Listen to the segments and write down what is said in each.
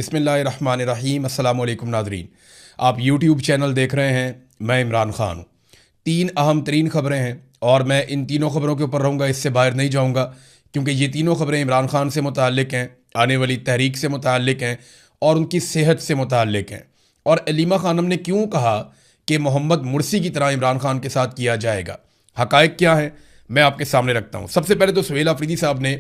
बिस्मिल्लाहिर्रहमानिर्रहीम। अस्सलाम वालेकुम नाज़रीन, आप यूट्यूब चैनल देख रहे हैं। मैं इमरान ख़ान हूँ। तीन अहम तरीन ख़बरें हैं और मैं इन तीनों ख़बरों के ऊपर रहूँगा, इससे बाहर नहीं जाऊँगा, क्योंकि ये तीनों ख़बरें इमरान ख़ान से मुताल्लिक़ हैं, आने वाली तहरीक से मुताल्लिक़ हैं और उनकी सेहत से मुताल्लिक़ हैं। और अलीमा ख़ानम ने क्यों कहा कि मोहम्मद मुर्सी की तरह इमरान ख़ान के साथ किया जाएगा, हक़ाइक़ क्या है, मैं आपके सामने रखता हूँ। सबसे पहले तो सुहेल अफरीदी साहब ने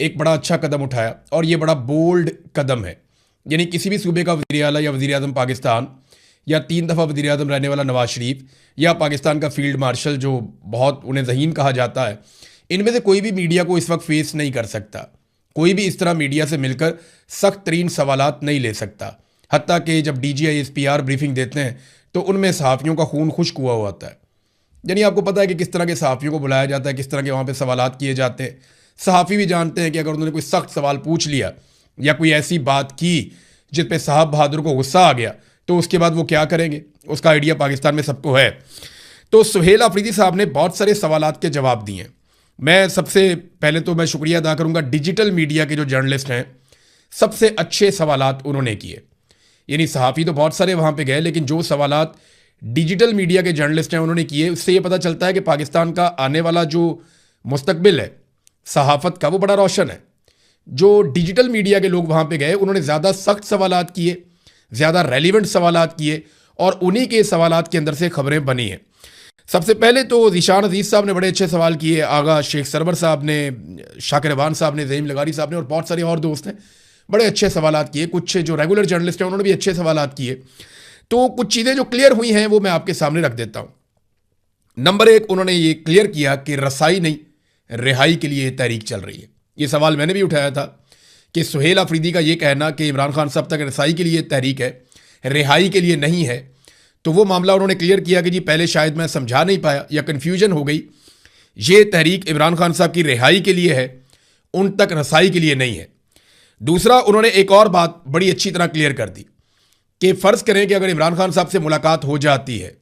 एक बड़ा अच्छा कदम उठाया और ये बड़ा बोल्ड कदम है। यानी किसी भी सूबे का वज़ीर आला या वज़ीर आज़म पाकिस्तान, या 3 दफ़ा वज़ीर आज़म रहने वाला नवाज शरीफ, या पाकिस्तान का फील्ड मार्शल जो बहुत उन्हें ज़हीन कहा जाता है, इनमें से कोई भी मीडिया को इस वक्त फेस नहीं कर सकता। कोई भी इस तरह मीडिया से मिलकर सख्त तरीन सवालात नहीं ले सकता। हत्ता कि जब DGI SPR ब्रीफिंग देते हैं तो उनमें सहाफ़ियों का खून खुश्क हुआ होता है। यानी आपको पता है कि किस तरह के सहाफ़ियों को बुलाया जाता है, किस तरह के वहाँ पे सवालात किए जाते हैं। सहाफ़ी भी जानते हैं कि अगर उन्होंने कोई सख्त सवाल पूछ लिया या कोई ऐसी बात की जिस पे साहब बहादुर को गुस्सा आ गया, तो उसके बाद वो क्या करेंगे, उसका आइडिया पाकिस्तान में सबको है। तो सुहेल अफरीदी साहब ने बहुत सारे सवालात के जवाब दिए हैं। मैं सबसे पहले तो मैं शुक्रिया अदा करूंगा डिजिटल मीडिया के जो जर्नलिस्ट हैं, सबसे अच्छे सवालात उन्होंने किए। यानी सहाफ़ी तो बहुत सारे वहाँ पे गए, लेकिन जो सवालात डिजिटल मीडिया के जर्नलिस्ट हैं उन्होंने किए, उससे ये पता चलता है कि पाकिस्तान का आने वाला जो मुस्तकबिल है सहाफ़त का, वो बड़ा रोशन है। जो डिजिटल मीडिया के लोग वहाँ पे गए उन्होंने ज़्यादा सख्त सवालात किए, ज़्यादा रेलिवेंट सवालात किए और उन्हीं के सवालात के अंदर से खबरें बनी हैं। सबसे पहले तो ज़ीशान अजीज़ साहब ने बड़े अच्छे सवाल किए, आगा शेख सरवर साहब ने, शाकिर रबान साहब ने, ज़हीम लगारी साहब ने और बहुत सारे और दोस्त हैं, बड़े अच्छे सवालात किए। कुछ जो रेगुलर जर्नलिस्ट हैं उन्होंने भी अच्छे सवालात किए। तो कुछ चीज़ें जो क्लियर हुई हैं वो मैं आपके सामने रख देता हूँ। नंबर 1, उन्होंने ये क्लियर किया कि रसाई नहीं, रिहाई के लिए तहरीक चल रही है। ये सवाल मैंने भी उठाया था कि सुहेल अफरीदी का ये कहना कि इमरान खान साहब तक रसाई के लिए तहरीक है, रिहाई के लिए नहीं है, तो वो मामला उन्होंने क्लियर किया कि जी पहले शायद मैं समझा नहीं पाया या कन्फ्यूजन हो गई। ये तहरीक इमरान खान साहब की रिहाई के लिए है, उन तक रसाई के लिए नहीं है। दूसरा, उन्होंने एक और बात बड़ी अच्छी तरह क्लियर कर दी कि फ़र्ज़ करें कि अगर इमरान खान साहब से मुलाकात हो जाती है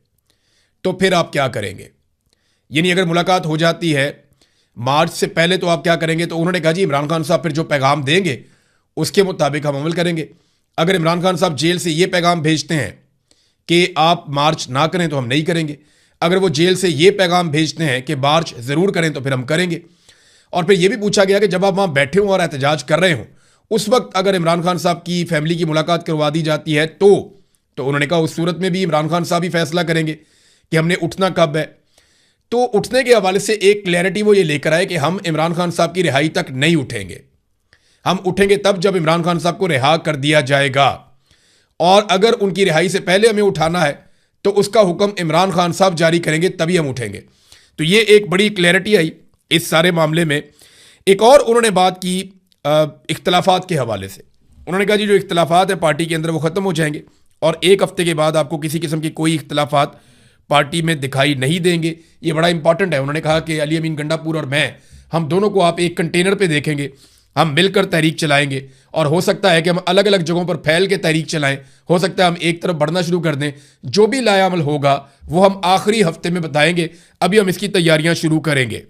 तो फिर आप क्या करेंगे। यानी अगर मुलाकात हो जाती है मार्च से पहले तो आप क्या करेंगे। तो उन्होंने कहा जी इमरान खान साहब फिर जो पैगाम देंगे उसके मुताबिक हम अमल करेंगे। अगर इमरान खान साहब जेल से ये पैगाम भेजते हैं कि आप मार्च ना करें तो हम नहीं करेंगे। अगर वो जेल से ये पैगाम भेजते हैं कि मार्च ज़रूर करें तो फिर हम करेंगे। और फिर ये भी पूछा गया कि जब आप वहाँ बैठे हों और एहतजाज कर रहे हों, उस वक्त अगर इमरान खान साहब की फैमिली की मुलाकात करवा दी जाती है तो उन्होंने कहा उस सूरत में भी इमरान खान साहब ही फैसला करेंगे कि हमने उठना कब है। तो उठने के हवाले से एक क्लैरिटी वो ये लेकर आए कि हम इमरान खान साहब की रिहाई तक नहीं उठेंगे। हम उठेंगे तब जब इमरान खान साहब को रिहा कर दिया जाएगा, और अगर उनकी रिहाई से पहले हमें उठाना है तो उसका हुक्म इमरान खान साहब जारी करेंगे, तभी हम उठेंगे। तो ये एक बड़ी क्लैरिटी आई इस सारे मामले में। एक और उन्होंने बात की इख्तलाफात के हवाले से। उन्होंने कहा जी जो इख्तलाफात है पार्टी के अंदर वो ख़त्म हो जाएंगे और 1 हफ्ते के बाद आपको किसी किस्म की कोई इख्तलाफात पार्टी में दिखाई नहीं देंगे। ये बड़ा इंपॉर्टेंट है। उन्होंने कहा कि अली अमीन गंडापुर और मैं, हम दोनों को आप एक कंटेनर पे देखेंगे, हम मिलकर तहरीक चलाएंगे और हो सकता है कि हम अलग अलग जगहों पर फैल के तहरीक चलाएं। हो सकता है हम एक तरफ बढ़ना शुरू कर दें। जो भी लायामल होगा वो हम आखिरी हफ्ते में बताएंगे, अभी हम इसकी तैयारियां शुरू करेंगे।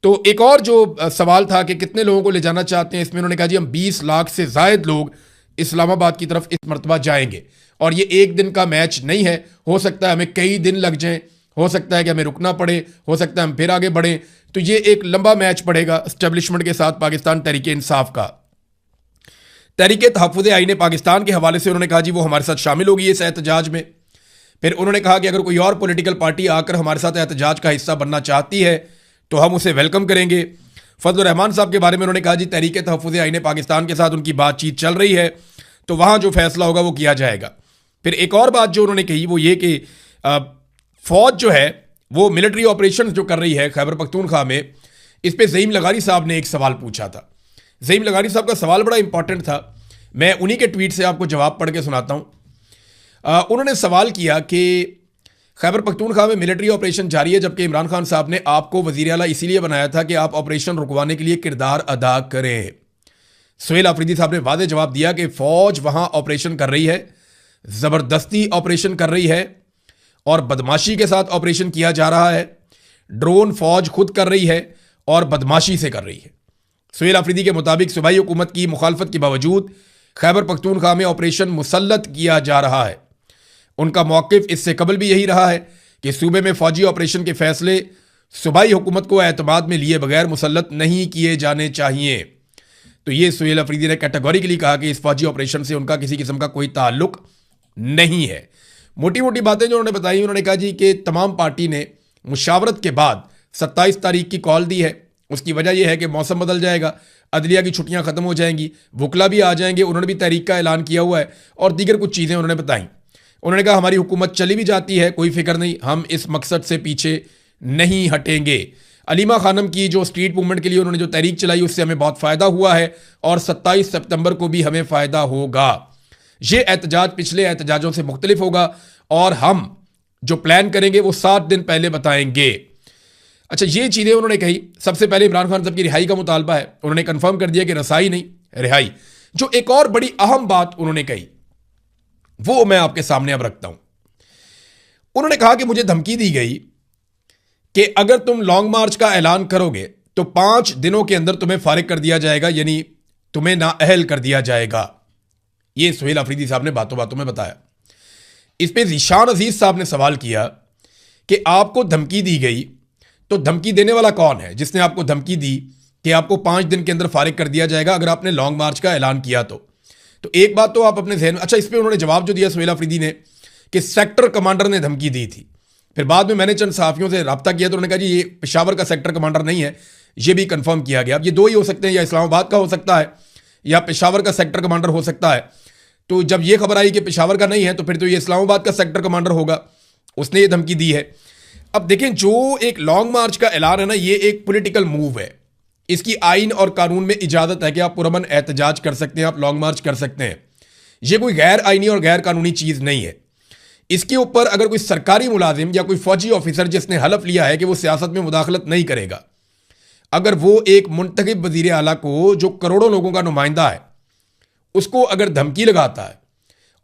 तो एक और जो सवाल था कि कितने लोगों को ले जाना चाहते हैं, इसमें उन्होंने कहा जी हम 20 लाख से ज़ायद लोग इस्लामाबाद की तरफ इस मरतबा जाएंगे और ये एक दिन का मैच नहीं है। हो सकता है हमें कई दिन लग जाएं, हो सकता है कि हमें रुकना पड़े, हो सकता है हम फिर आगे बढ़ें। तो ये एक लंबा मैच पड़ेगा एस्टेब्लिशमेंट के साथ पाकिस्तान तहरीक इंसाफ का। तहरीक तहफ़्फ़ुज़ आईन पाकिस्तान के हवाले से उन्होंने कहा जी वो हमारे साथ शामिल होगी इस एहतजाज में। फिर उन्होंने कहा कि अगर कोई और पॉलिटिकल पार्टी आकर हमारे साथ एहतजाज का हिस्सा बनना चाहती है तो हम उसे वेलकम करेंगे। फजल रहमान साहब के बारे में उन्होंने कहा जी तहरीक तहफ़्फ़ुज़ आईन पाकिस्तान के साथ उनकी बातचीत चल रही है, तो वहाँ जो फैसला होगा वो किया जाएगा। फिर एक और बात जो उन्होंने कही वो ये कि फ़ौज जो है वो मिलिट्री ऑपरेशन जो कर रही है खैबर पख्तूनख्वा में, इस पर ज़हीम लगारी साहब ने एक सवाल पूछा था। ज़हीम लगारी साहब का सवाल बड़ा इंपॉर्टेंट था, मैं उन्हीं के ट्वीट से आपको जवाब पढ़ के सुनाता हूँ। उन्होंने सवाल किया कि खैबर पख्तूनख्वा में मिलिट्री ऑपरेशन जारी है, जबकि इमरान खान साहब ने आपको वज़ीर आला इसीलिए बनाया था कि आप ऑपरेशन रुकवाने के लिए किरदार अदा करें। सुहेल अफरीदी साहब ने वादे जवाब दिया कि फ़ौज वहाँ ऑपरेशन कर रही है, ज़बरदस्ती ऑपरेशन कर रही है और बदमाशी के साथ ऑपरेशन किया जा रहा है। ड्रोन फ़ौज खुद कर रही है और बदमाशी से कर रही है। सुहेल अफरीदी के मुताबिक सूबाई हुकूमत की मुखालफत के बावजूद खैबर पख्तूनख्वा में ऑपरेशन मुसल्लत किया जा रहा है। उनका मौक़िफ़ इससे कबल भी यही रहा है कि सूबे में फौजी ऑपरेशन के फैसले सूबाई हुकूमत को एतमाद में लिए बगैर मुसल्लत नहीं किए जाने चाहिए। तो ये सुहेल अफरीदी ने कैटेगोरिकली कहा कि इस फौजी ऑपरेशन से उनका किसी किस्म का कोई ताल्लुक नहीं है। मोटी मोटी बातें जो उन्होंने बताई, उन्होंने कहा जी कि तमाम पार्टी ने मुशावरत के बाद 27 तारीख की कॉल दी है। उसकी वजह यह है कि मौसम बदल जाएगा, अदलिया की छुट्टियां खत्म हो जाएंगी, वकला भी आ जाएंगे, उन्होंने भी तहरीक का ऐलान किया हुआ है और दीगर कुछ चीज़ें उन्होंने बताई। उन्होंने कहा हमारी हुकूमत चली भी जाती है, कोई फिक्र नहीं, हम इस मकसद से पीछे नहीं हटेंगे। अलीमा खानम की जो स्ट्रीट मूवमेंट के लिए उन्होंने जो तहरीक चलाई उससे हमें बहुत फ़ायदा हुआ है और 27 सितंबर को भी हमें फ़ायदा होगा। ये एहतजाज पिछले एहतजाजों से मुख्तलिफ होगा और हम जो प्लान करेंगे वो 7 दिन पहले बताएंगे। अच्छा, ये चीज़ें उन्होंने कही। सबसे पहले इमरान खान साहब की रिहाई का मुतालबा है, उन्होंने कंफर्म कर दिया कि रसाई नहीं रिहाई। जो एक और बड़ी अहम बात उन्होंने कही वो मैं आपके सामने अब रखता हूं। उन्होंने कहा कि मुझे धमकी दी गई कि अगर तुम लॉन्ग मार्च का ऐलान करोगे तो 5 दिनों के अंदर तुम्हें फारिग कर दिया जाएगा, यानी तुम्हें नाअहल कर दिया जाएगा। यह सुहेल अफरीदी साहब ने बातों बातों में बताया। इस पर ज़ीशान अजीज साहब ने सवाल किया कि आपको धमकी दी गई तो धमकी देने वाला कौन है जिसने आपको धमकी दी कि आपको 5 दिन के अंदर फारिग कर दिया जाएगा अगर आपने लॉन्ग मार्च का ऐलान किया तो एक बात तो आप अपने जहन में। अच्छा, इस पर उन्होंने जवाब जो दिया सुहेल अफरीदी ने कि सेक्टर कमांडर ने धमकी दी थी। फिर बाद में मैंने चंद सहाफ़ियों से रब्ता किया तो उन्होंने कहा जी ये पेशावर का सेक्टर कमांडर नहीं है, ये भी कंफर्म किया गया। अब ये दो ही हो सकते हैं, या इस्लामाबाद का हो सकता है या पेशावर का सेक्टर कमांडर हो सकता है। तो जब ये खबर आई कि पेशावर का नहीं है तो फिर तो ये इस्लामाबाद का सेक्टर कमांडर होगा, उसने ये धमकी दी है। अब देखें, जो एक लॉन्ग मार्च का ऐलान है ना, ये एक पॉलिटिकल मूव है। इसकी आइन और कानून में इजाज़त है कि आप पुरअमन एहतजाज कर सकते हैं, आप लॉन्ग मार्च कर सकते हैं। ये कोई गैर आइनी और गैर कानूनी चीज़ नहीं है। इसके ऊपर अगर कोई सरकारी मुलाजिम या कोई फौजी ऑफिसर जिसने हलफ लिया है कि वो सियासत में मुदाखलत नहीं करेगा, अगर वो एक मुंतखब वज़ीर आला को जो करोड़ों लोगों का नुमाइंदा है उसको अगर धमकी लगाता है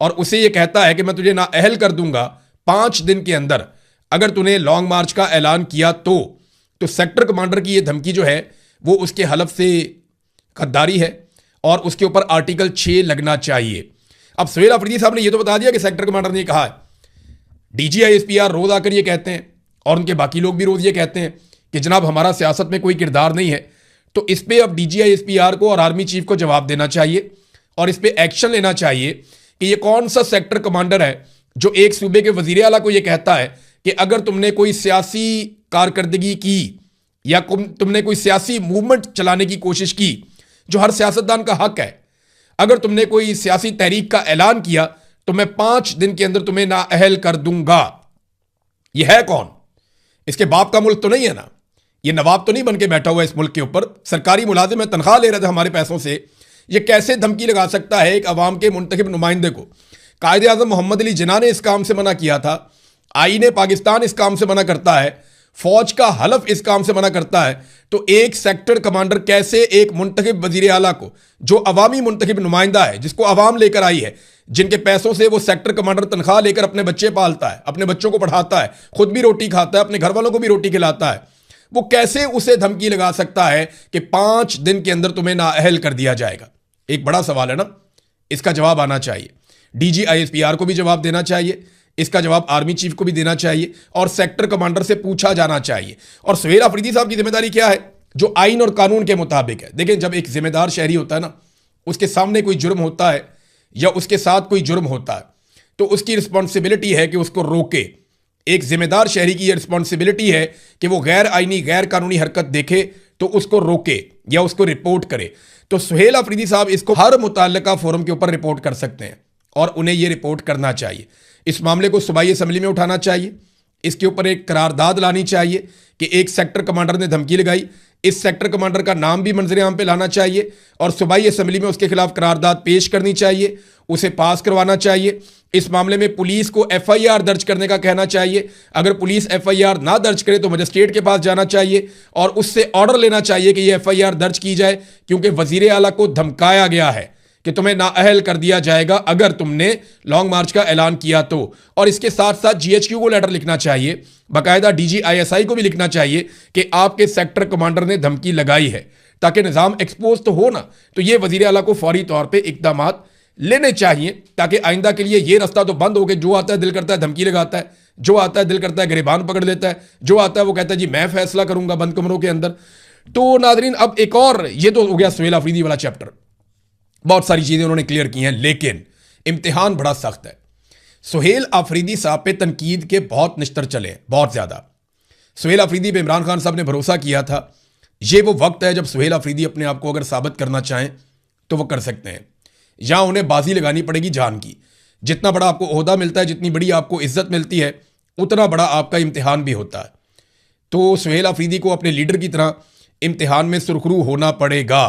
और उसे ये कहता है कि मैं तुझे नाअहल कर दूंगा 5 दिन के अंदर अगर तूने लॉन्ग मार्च का ऐलान किया तो सेक्टर कमांडर की ये धमकी जो है वो उसके हलफ से गद्दारी है और उसके ऊपर आर्टिकल 6 लगना चाहिए। अब सुहेल अफरीदी साहब ने ये तो बता दिया कि सेक्टर कमांडर ने कहा है। DGISPR रोज आकर ये कहते हैं और उनके बाकी लोग भी रोज ये कहते हैं कि जनाब हमारा सियासत में कोई किरदार नहीं है। तो इस पर अब DGISPR को और आर्मी चीफ को जवाब देना चाहिए और इस पर एक्शन लेना चाहिए कि ये कौन सा सेक्टर कमांडर है जो एक सूबे के वजीर आला को ये कहता है कि अगर तुमने कोई सियासी कारकर्दगी की या तुमने कोई सियासी मूवमेंट चलाने की कोशिश की, जो हर सियासतदान का हक है, अगर तुमने कोई सियासी तहरीक का ऐलान किया तो मैं 5 दिन के अंदर तुम्हें नाअहल कर दूंगा। यह है कौन? इसके बाप का मुल्क तो नहीं है ना, ये नवाब तो नहीं बन के बैठा हुआ इस मुल्क के ऊपर, सरकारी मुलाजिम है, तनख्वाह ले रहे थे हमारे पैसों से। ये कैसे धमकी लगा सकता है एक अवाम के मुंतखब नुमाइंदे को? कायदे आज़म मोहम्मद अली जिन्ना ने इस काम से मना किया था, आईने पाकिस्तान इस काम से मना करता है, फौज का हलफ इस काम से मना करता है। तो एक सेक्टर कमांडर कैसे एक मुंतखब वजीर आला को, जो अवामी मुंतखब नुमाइंदा है, जिसको अवाम लेकर आई है, जिनके पैसों से वो सेक्टर कमांडर तनख्वाह लेकर अपने बच्चे पालता है, अपने बच्चों को पढ़ाता है, खुद भी रोटी खाता है, अपने घर वालों को भी रोटी खिलाता है, वो कैसे उसे धमकी लगा सकता है कि 5 दिन के अंदर तुम्हें नाअहल कर दिया जाएगा? एक बड़ा सवाल है ना, इसका जवाब आना चाहिए। DGISPR को भी जवाब देना चाहिए, इसका जवाब आर्मी चीफ को भी देना चाहिए और सेक्टर कमांडर से पूछा जाना चाहिए। और सुहेल अफरीदी साहब की जिम्मेदारी क्या है? जो आइन और कानून के मुताबिक है। देखें, जब एक जिम्मेदार शहरी होता है ना, उसके सामने कोई जुर्म होता है या उसके साथ कोई जुर्म होता है तो उसकी रिस्पॉन्सिबिलिटी है कि उसको रोके। एक जिम्मेदार शहरी की यह रिस्पॉन्सिबिलिटी है कि वो गैर आइनी गैर कानूनी हरकत देखे तो उसको रोके या उसको रिपोर्ट करे। तो सुहेल अफरीदी साहब इसको हर मुतल्लिका फोरम के ऊपर रिपोर्ट कर सकते हैं और उन्हें यह रिपोर्ट करना चाहिए। इस मामले को सूबाई असम्बली में उठाना चाहिए, इसके ऊपर एक करारदाद लानी चाहिए कि एक सेक्टर कमांडर ने धमकी लगाई, इस सेक्टर कमांडर का नाम भी मंजर आम पे लाना चाहिए और सूबाई असम्बली में उसके खिलाफ करारदाद पेश करनी चाहिए, उसे पास करवाना चाहिए। इस मामले में पुलिस को FIR दर्ज करने का कहना चाहिए। अगर पुलिस FIR ना दर्ज करे तो मजिस्ट्रेट के पास जाना चाहिए और उससे ऑर्डर लेना चाहिए कि यह FIR दर्ज की जाए, क्योंकि वजीर आला को धमकाया गया है कि तुम्हें नाअहल कर दिया जाएगा अगर तुमने लॉन्ग मार्च का ऐलान किया तो। और इसके साथ साथ GHQ को लेटर लिखना चाहिए, बाकायदा DGISI को भी लिखना चाहिए कि आपके सेक्टर कमांडर ने धमकी लगाई है, ताकि निज़ाम एक्सपोज तो हो ना। तो ये वजीर आला को फौरी तौर पे इक़दामात लेने चाहिए, ताकि आइंदा के लिए ये रास्ता तो बंद हो गया। जो आता है दिल करता है धमकी लगाता है, जो आता है दिल करता है गिरबान पकड़ लेता है, जो आता है वो कहता है जी मैं फैसला करूंगा बंद कमरों के अंदर। तो नाजरीन, अब एक और, ये तो हो गया सुहेल अफरीदी वाला चैप्टर, बहुत सारी चीजें उन्होंने क्लियर की हैं, लेकिन इम्तिहान बड़ा सख्त है। सुहेल अफरीदी साहब पे तनकीद के बहुत निश्तर चले हैं, बहुत ज्यादा। सुहेल अफरीदी पे इमरान खान साहब ने भरोसा किया था। ये वो वक्त है जब सुहेल अफरीदी अपने आप को अगर साबित करना चाहें तो वो कर सकते हैं। यहां उन्हें बाजी लगानी पड़ेगी जान की। जितना बड़ा आपको ओहदा मिलता है, जितनी बड़ी आपको इज्जत मिलती है, उतना बड़ा आपका इम्तिहान भी होता है। तो सुहेल अफरीदी को अपने लीडर की तरह इम्तिहान में सुरखरू होना पड़ेगा।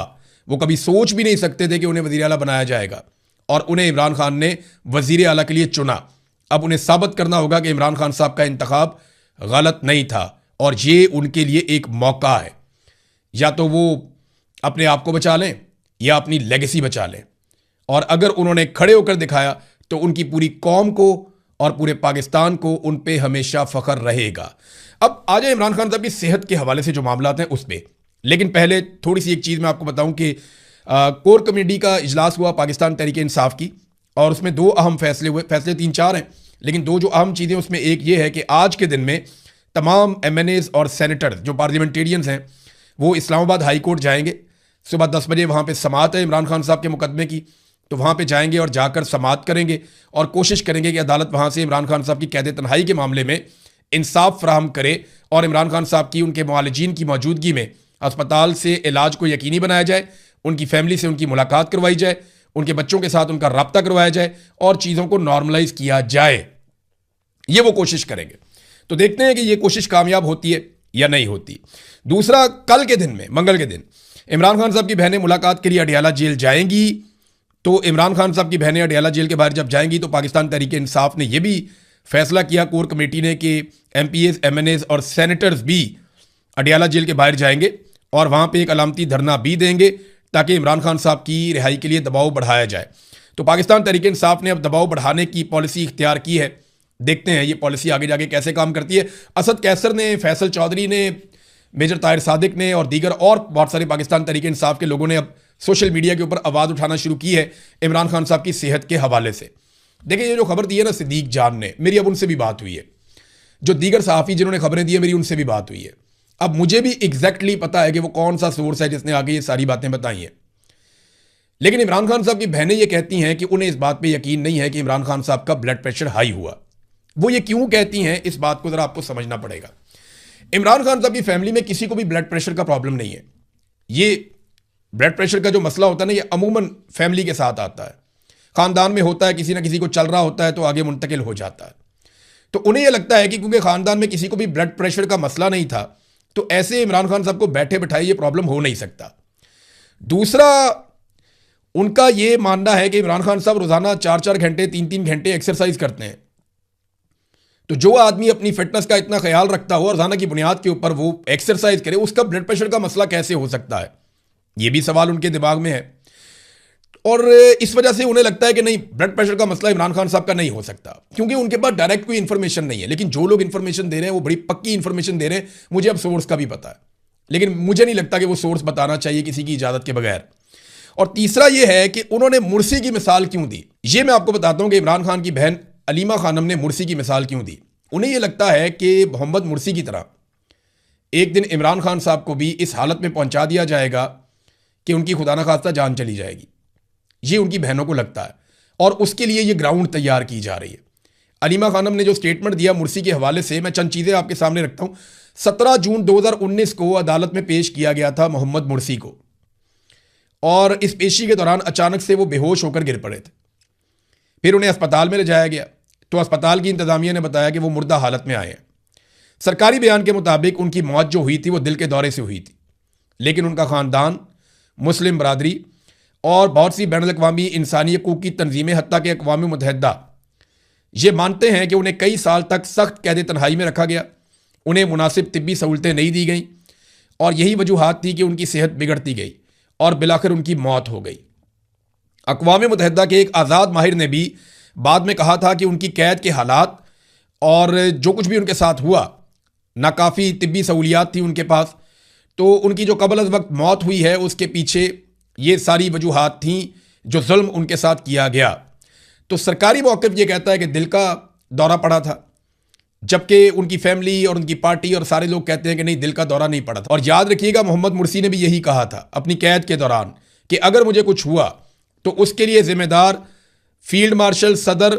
वो कभी सोच भी नहीं सकते थे कि उन्हें वजीर आला बनाया जाएगा, और उन्हें इमरान खान ने वजीर आला के लिए चुना। अब उन्हें साबित करना होगा कि इमरान खान साहब का इंतखाब गलत नहीं था, और ये उनके लिए एक मौका है। या तो वो अपने आप को बचा लें या अपनी लेगेसी बचा लें, और अगर उन्होंने खड़े होकर दिखाया तो उनकी पूरी कौम को और पूरे पाकिस्तान को उन पे हमेशा फख्र रहेगा। अब आ जाए इमरान खान साहब की सेहत के हवाले से जो मामलात हैं उस पर। लेकिन पहले थोड़ी सी एक चीज़ मैं आपको बताऊं कि कोर कमेटी का इजलास हुआ पाकिस्तान तहरीक इंसाफ की, और उसमें दो अहम फैसले हुए। फैसले 3-4 हैं, लेकिन दो जो अहम चीज़ें उसमें एक ये है कि आज के दिन में तमाम MNAs और सेनेटर्स जो पार्लियामेंटेरियंस हैं वो इस्लामाबाद हाई कोर्ट जाएंगे। सुबह 10 बजे वहाँ पे समाअत है इमरान खान साहब के मुकदमे की, तो वहाँ पे जाएंगे और जाकर समाअत करेंगे और कोशिश करेंगे कि अदालत वहाँ से इमरान खान साहब की कैद तन्हाई के मामले में इंसाफ फराहम करे, और इमरान खान साहब की उनके मुआलिजीन की मौजूदगी में अस्पताल से इलाज को यकीनी बनाया जाए, उनकी फैमिली से उनकी मुलाकात करवाई जाए, उनके बच्चों के साथ उनका रब्ता करवाया जाए और चीज़ों को नॉर्मलाइज किया जाए। ये वो कोशिश करेंगे। तो देखते हैं कि ये कोशिश कामयाब होती है या नहीं होती। दूसरा, कल के दिन में, मंगल के दिन, इमरान खान साहब की बहनें मुलाकात के लिए अडियाला जेल जाएंगी। तो इमरान खान साहब की बहनें अडियाला जेल के बाहर जब जाएंगी तो पाकिस्तान तहरीक इंसाफ ने यह भी फैसला किया, कोर कमेटी ने, कि MPAs, MNAs और सेनेटर्स भी अडियाला जेल के बाहर जाएंगे और वहाँ पे एक अलामती धरना भी देंगे ताकि इमरान खान साहब की रिहाई के लिए दबाव बढ़ाया जाए। तो पाकिस्तान तहरीक इंसाफ ने अब दबाव बढ़ाने की पॉलिसी इख्तियार की है। देखते हैं ये पॉलिसी आगे जाके कैसे काम करती है। असद कैसर ने, फैसल चौधरी ने, मेजर ताहिर सादिक ने और दीगर और बहुत सारे पाकिस्तान तहरीक इंसाफ के लोगों ने अब सोशल मीडिया के ऊपर आवाज़ उठाना शुरू की है इमरान खान साहब की सेहत के हवाले से। देखिए, ये जो खबर दी है ना सिद्दीक जान ने, मेरी अब उनसे भी बात हुई है। जो दीगर सहाफ़ी जिन्होंने खबरें दी है, मेरी उनसे भी बात हुई है। अब मुझे भी एग्जैक्टली पता है कि वो कौन सा सोर्स है जिसने आगे ये सारी बातें बताई हैं। लेकिन इमरान खान साहब की बहनें ये कहती हैं कि उन्हें इस बात पे यकीन नहीं है कि इमरान खान साहब का ब्लड प्रेशर हाई हुआ। वो ये क्यों कहती हैं, इस बात को ज़रा आपको समझना पड़ेगा। इमरान खान साहब की फैमिली में किसी को भी ब्लड प्रेशर का प्रॉब्लम नहीं है। ये ब्लड प्रेशर का जो मसला होता है ना, ये अमूमन फैमिली के साथ आता है, ख़ानदान में होता है, किसी ना किसी को चल रहा होता है तो आगे मुंतकिल हो जाता है। तो उन्हें यह लगता है कि क्योंकि ख़ानदान में किसी को भी ब्लड प्रेशर का मसला नहीं था, तो ऐसे इमरान खान साहब को बैठे बैठाए ये प्रॉब्लम हो नहीं सकता। दूसरा, उनका ये मानना है कि इमरान खान साहब रोज़ाना 4-4 घंटे, 3-3 घंटे एक्सरसाइज करते हैं। तो जो आदमी अपनी फिटनेस का इतना ख्याल रखता हो, रोज़ाना की बुनियाद के ऊपर वो एक्सरसाइज करे, उसका ब्लड प्रेशर का मसला कैसे हो सकता है? ये भी सवाल उनके दिमाग में है। और इस वजह से उन्हें लगता है कि नहीं, ब्लड प्रेशर का मसला इमरान खान साहब का नहीं हो सकता, क्योंकि उनके पास डायरेक्ट कोई इंफॉर्मेशन नहीं है। लेकिन जो लोग इंफॉर्मेशन दे रहे हैं वो बड़ी पक्की इंफॉर्मेशन दे रहे हैं। मुझे अब सोर्स का भी पता है, लेकिन मुझे नहीं लगता कि वो सोर्स बताना चाहिए किसी की इजाज़त के बगैर। और तीसरा ये है कि उन्होंने मुर्सी की मिसाल क्यों दी। ये मैं आपको बताता हूँ कि इमरान खान की बहन अलीमा खानम ने मुर्सी की मिसाल क्यों दी। उन्हें यह लगता है कि मोहम्मद मुर्सी की तरह एक दिन इमरान खान साहब को भी इस हालत में पहुंचा दिया जाएगा कि उनकी खुदा न खास्ता जान चली जाएगी। ये उनकी बहनों को लगता है, और उसके लिए ये ग्राउंड तैयार की जा रही है। अलीमा खानम ने जो स्टेटमेंट दिया मुर्सी के हवाले से, मैं चंद चीज़ें आपके सामने रखता हूँ। 17 जून 2019 को अदालत में पेश किया गया था मोहम्मद मुर्सी को, और इस पेशी के दौरान अचानक से वो बेहोश होकर गिर पड़े थे। फिर उन्हें अस्पताल में ले जाया गया, तो अस्पताल की इंतजामिया ने बताया कि वो मुर्दा हालत में आए हैं। सरकारी बयान के मुताबिक उनकी मौत जो हुई थी वो दिल के दौरे से हुई थी, लेकिन उनका ख़ानदान, मुस्लिम बरादरी और बहुत सी बैनुल अक़वामी इंसानी हकूक़ की तंजीमें, हत्ता कि अक़वाम मुत्तहिदा, ये मानते हैं कि उन्हें कई साल तक सख्त कैद तन्हाई में रखा गया, उन्हें मुनासिब तिब्बी सहूलतें नहीं दी गई, और यही वजूहात थी कि उनकी सेहत बिगड़ती गई और बिलाखिर उनकी मौत हो गई। अक़वाम मुत्तहिदा के एक आज़ाद माहिर ने भी बाद में कहा था कि उनकी कैद के हालात और जो कुछ भी उनके साथ हुआ, नाकाफ़ी तिब्बी सहूलियात थी उनके पास, तो उनकी जो कबल अज़ वक्त मौत हुई है उसके पीछे ये सारी वजूहात थीं जो जुल्म उनके साथ किया गया। तो सरकारी मौक़िफ़ ये कहता है कि दिल का दौरा पड़ा था, जबकि उनकी फैमिली और उनकी पार्टी और सारे लोग कहते हैं कि नहीं, दिल का दौरा नहीं पड़ा था। और याद रखिएगा, मोहम्मद मुर्सी ने भी यही कहा था अपनी कैद के दौरान कि अगर मुझे कुछ हुआ तो उसके लिए जिम्मेदार फील्ड मार्शल सदर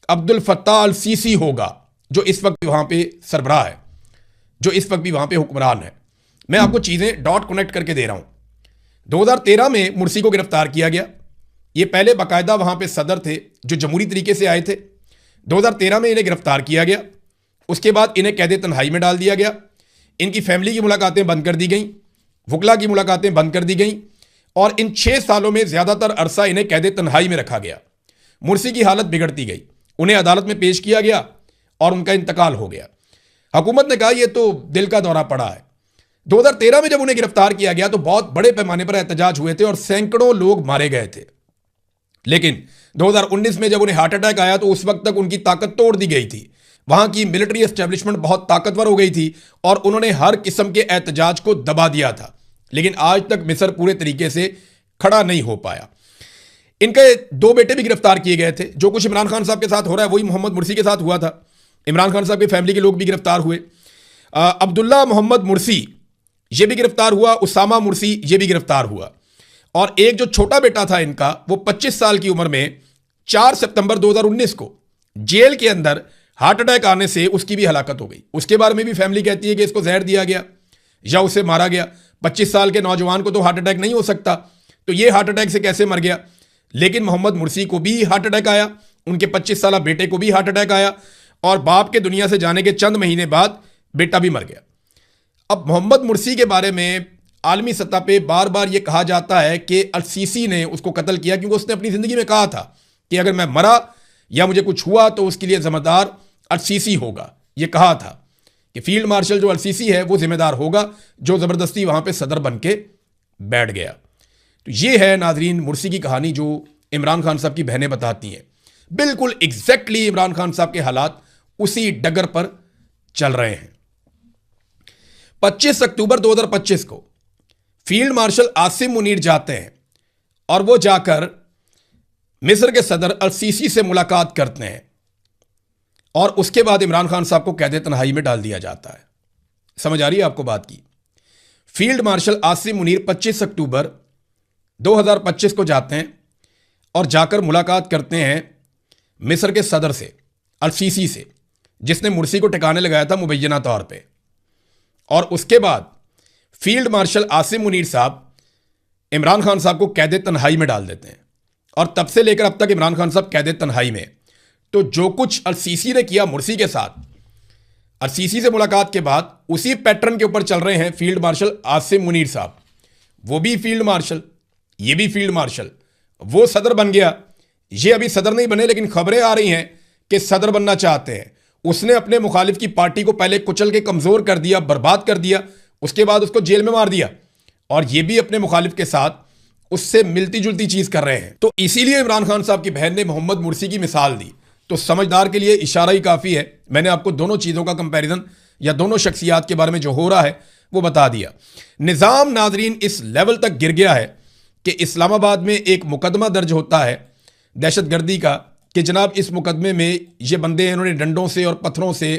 अब्दुल फत्ताह अल सीसी होगा, जो इस वक्त वहां पे सरबराह है, जो इस वक्त भी वहां पे हुक्मरान है। मैं आपको चीजें डॉट कनेक्ट करके दे रहा हूं। 2013 में मुर्सी को गिरफ्तार किया गया। ये पहले बाकायदा वहां पे सदर थे जो जमहूरी तरीके से आए थे। 2013 में इन्हें गिरफ्तार किया गया। उसके बाद इन्हें कैद तन्हाई में डाल दिया गया। इनकी फैमिली की मुलाकातें बंद कर दी गई, वकला की मुलाकातें बंद कर दी गई, और इन 6 सालों में ज्यादातर अरसा इन्हें कैद तन्हाई में रखा गया। मुर्सी की हालत बिगड़ती गई, उन्हें अदालत में पेश किया गया और उनका इंतकाल हो गया। हुकूमत ने कहा यह तो दिल का दौरा पड़ा है। 2013 में जब उन्हें गिरफ्तार किया गया तो बहुत बड़े पैमाने पर एहतजाज हुए थे और सैकड़ों लोग मारे गए थे। लेकिन 2019 में जब उन्हें हार्ट अटैक आया तो उस वक्त तक उनकी ताकत तोड़ दी गई थी। वहां की मिलिट्री एस्टेब्लिशमेंट बहुत ताकतवर हो गई थी और उन्होंने हर किस्म के एहतजाज को दबा दिया था। लेकिन आज तक मिस्र पूरे तरीके से खड़ा नहीं हो पाया। इनके 2 बेटे भी गिरफ्तार किए गए थे। जो कुछ इमरान खान साहब के साथ हो रहा है वही मोहम्मद मुर्सी के साथ हुआ था। इमरान खान साहब की फैमिली के लोग भी गिरफ्तार हुए। अब्दुल्ला मोहम्मद मुर्सी ये भी गिरफ्तार हुआ, उसामा मुर्सी ये भी गिरफ्तार हुआ। और एक जो छोटा बेटा था इनका, वो 25 साल की उम्र में 4 सितंबर 2019 को जेल के अंदर हार्ट अटैक आने से उसकी भी हलाकत हो गई। उसके बारे में भी फैमिली कहती है कि इसको जहर दिया गया या उसे मारा गया। 25 साल के नौजवान को तो हार्ट अटैक नहीं हो सकता, तो ये हार्ट अटैक से कैसे मर गया? लेकिन मोहम्मद मुर्सी को भी हार्ट अटैक आया, उनके 25 साल बेटे को भी हार्ट अटैक आया, और बाप के दुनिया से जाने के चंद महीने बाद बेटा भी मर गया। अब मोहम्मद मुर्सी के बारे में आलमी सतह पे बार बार यह कहा जाता है कि अल सीसी ने उसको कत्ल किया, क्योंकि उसने अपनी जिंदगी में कहा था कि अगर मैं मरा या मुझे कुछ हुआ तो उसके लिए जिम्मेदार अल सीसी होगा। यह कहा था कि फील्ड मार्शल जो अल सीसी है वो जिम्मेदार होगा, जो जबरदस्ती वहां पे सदर बन के बैठ गया। तो ये है नाजरीन मुर्सी की कहानी जो इमरान खान साहब की बहनें बताती हैं। बिल्कुल एग्जैक्टली इमरान खान साहब के हालात उसी डगर पर चल रहे हैं। 25 अक्टूबर 2025 को फील्ड मार्शल आसिम मुनीर जाते हैं और वो जाकर मिस्र के सदर अल सीसी से मुलाकात करते हैं, और उसके बाद इमरान खान साहब को कैद तन्हाई में डाल दिया जाता है। समझ आ रही है आपको बात की? फील्ड मार्शल आसिम मुनीर 25 अक्टूबर 2025 को जाते हैं और जाकर मुलाकात करते हैं मिस्र के सदर से, अल सीसी से, जिसने मुर्सी को ठिकाने लगाया था मुबैना तौर पे। और उसके बाद फील्ड मार्शल आसिम मुनीर साहब इमरान खान साहब को कैद तन्हाई में डाल देते हैं, और तब से लेकर अब तक इमरान खान साहब कैद तन्हाई में। तो जो कुछ अल सीसी ने किया मुर्सी के साथ, अल सीसी से मुलाकात के बाद उसी पैटर्न के ऊपर चल रहे हैं फील्ड मार्शल आसिम मुनीर साहब। वो भी फील्ड मार्शल, ये भी फील्ड मार्शल। वो सदर बन गया, ये अभी सदर नहीं बने, लेकिन खबरें आ रही हैं कि सदर बनना चाहते हैं। उसने अपने मुखालिफ की पार्टी को पहले कुचल के कमजोर कर दिया, बर्बाद कर दिया, उसके बाद उसको जेल में मार दिया, और ये भी अपने मुखालिफ के साथ उससे मिलती जुलती चीज कर रहे हैं। तो इसीलिए इमरान खान साहब की बहन ने मोहम्मद मुर्सी की मिसाल दी। तो समझदार के लिए इशारा ही काफी है। मैंने आपको दोनों चीजों का कंपैरिजन या दोनों शख्सियात के बारे में जो हो रहा है वो बता दिया। निजाम नाजरीन इस लेवल तक गिर गया है कि इस्लामाबाद में एक मुकदमा दर्ज होता है दहशतगर्दी का, कि जनाब इस मुकदमे में ये बंदे इन्होंने डंडों से और पत्थरों से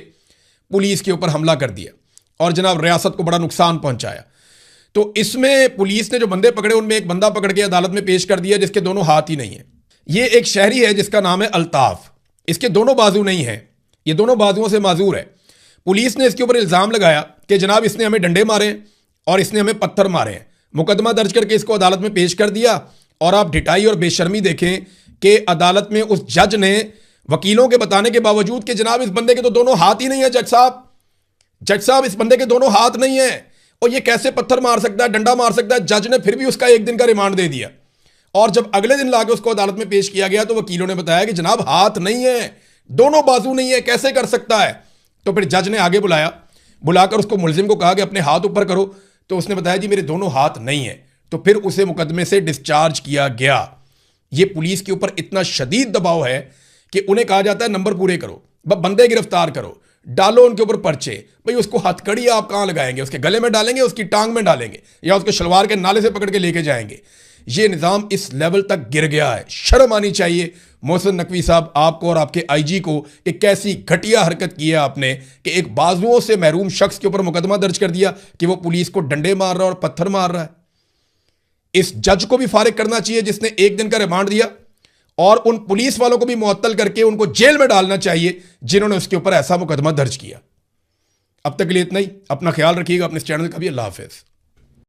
पुलिस के ऊपर हमला कर दिया और जनाब रियासत को बड़ा नुकसान पहुंचाया। तो इसमें पुलिस ने जो बंदे पकड़े उनमें एक बंदा पकड़ के अदालत में पेश कर दिया जिसके दोनों हाथ ही नहीं है। ये एक शहरी है जिसका नाम है अल्ताफ। इसके दोनों बाजू नहीं है, ये दोनों बाजुओं से माजूर है। पुलिस ने इसके ऊपर इल्जाम लगाया कि जनाब इसने हमें डंडे मारे और इसने हमें पत्थर मारे हैं। मुकदमा दर्ज करके इसको अदालत में पेश कर दिया, और आप ढिठाई और बेशर्मी देखें कि अदालत में उस जज ने वकीलों के बताने के बावजूद कि जनाब इस बंदे के तो दोनों हाथ ही नहीं है, जज साहब इस बंदे के दोनों हाथ नहीं है और ये कैसे पत्थर मार सकता है, डंडा मार सकता है। जज ने फिर भी उसका 1 दिन का रिमांड दे दिया, और जब अगले दिन लाके उसको अदालत में पेश किया गया तो वकीलों ने बताया कि जनाब हाथ नहीं है, दोनों बाजू नहीं है, कैसे कर सकता है। तो फिर जज ने आगे बुलाकर उसको मुलजिम को कहा कि अपने हाथ ऊपर करो, तो उसने बताया जी मेरे दोनों हाथ नहीं है। तो फिर उसे मुकदमे से डिस्चार्ज किया गया। ये पुलिस के ऊपर इतना शदीद दबाव है कि उन्हें कहा जाता है नंबर पूरे करो, बंदे गिरफ्तार करो, डालो उनके ऊपर पर्चे। भाई उसको हथकड़ी आप कहां लगाएंगे? उसके गले में डालेंगे, उसकी टांग में डालेंगे, या उसके शलवार के नाले से पकड़ के लेके जाएंगे? ये निज़ाम इस लेवल तक गिर गया है। शर्म आनी चाहिए मोहसिन नकवी साहब, आपको और आपके आईजी को कि कैसी घटिया हरकत की है आपने कि एक बाजुओं से महरूम शख्स के ऊपर मुकदमा दर्ज कर दिया कि वो पुलिस को डंडे मार रहा है और पत्थर मार रहा है। इस जज को भी फारिग करना चाहिए जिसने 1 दिन का रिमांड दिया, और उन पुलिस वालों को भी मुअत्तल करके उनको जेल में डालना चाहिए जिन्होंने उसके ऊपर ऐसा मुकदमा दर्ज किया। अब तक के लिए इतना ही। अपना ख्याल रखिएगा, अपने इस चैनल का भी। अल्लाह हाफिज।